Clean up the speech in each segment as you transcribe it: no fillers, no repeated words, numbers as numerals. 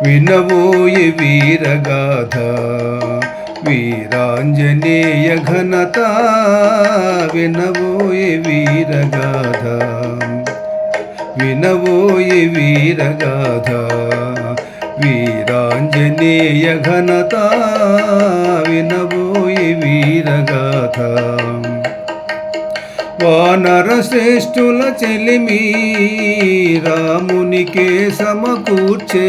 వినవోయి వీరగాథ వీరాంజనేయ ఘనత, వినవోయి వీరగాథ, వినవోయి వీరగాథ వీరాంజనేయ ఘనత, వినవోయి వీరగాథ. వానర శ్రేష్ఠుల చెలిమి రామునికే సమకూర్చే,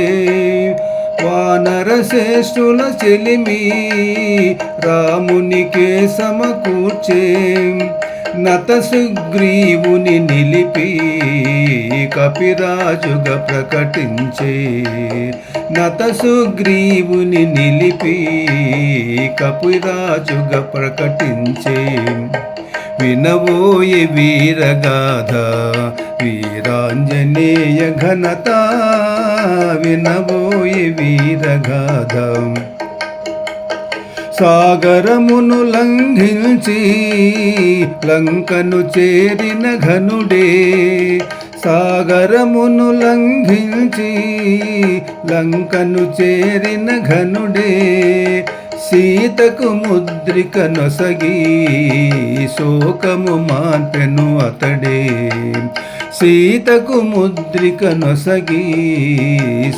వానర శ్రేష్ఠుల చెలిమి రామునికే సమకూర్చే, నత సుగ్రీవుని నిలిపి కపిరాజుగా ప్రకటించే, నత సుగ్రీవుని నిలిపి కపిరాజుగా ప్రకటించే. వినవోయి వీరగాథ వీరాంజనేయ ఘనత, వినవోయి వీరగాథ. సాగరమును లంఘించి లంకను చేరిన ఘనుడే, సాగరమును లంఘించి లంకను చేరిన ఘనుడే, సీతకు ముద్రిక నొసగి శోకము మాన్పెను అతడే, సీతకు ముద్రిక నొసగి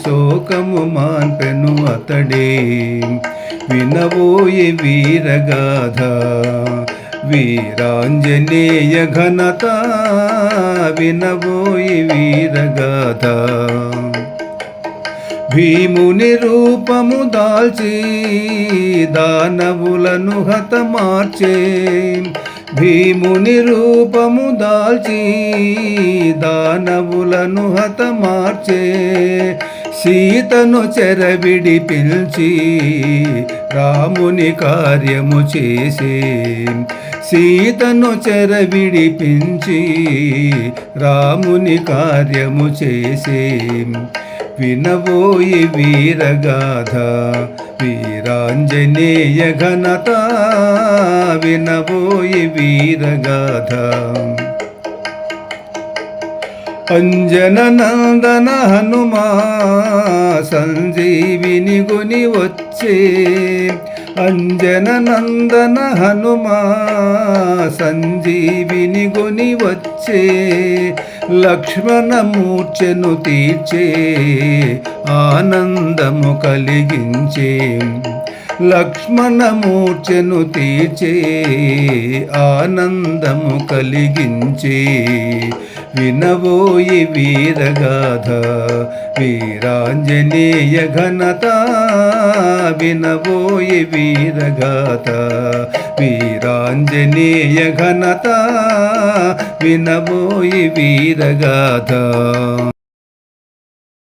శోకము మాన్పెను అతడే. వినవోయి వీరగాథ వీరాంజనేయ ఘనత, వినవోయి వీరగాథ. భీముని రూపము దాల్చి దానవులను హతమార్చే, భీముని రూపము దాల్చి దానవులను హతమార్చే, సీతను చెరవిడి పిలిచి రాముని కార్యము చేసే, సీతను చెరవిడి పిలిచి రాముని కార్యము చేసే. వినవోయి వీరగాథ వీరాంజనేయ ఘనత, వినవోయి వీరగాథ. అంజన నందన హనుమా సంజీవిని గుని వచ్చే, అంజన నందన హనుమా సంజీవిని గుని వచ్చే, లక్ష్మణ మూర్ఛను తీర్చే ఆనందము కలిగించే, లక్ష్మణ మూర్ఛను తీర్చే ఆనందము కలిగించే. వినవోయి వీరగాథ వీరాంజనేయ ఘనత, వినవోయి వీరగాథ వీరాంజనేయ ఘనత, వినవోయి వీరగాథ.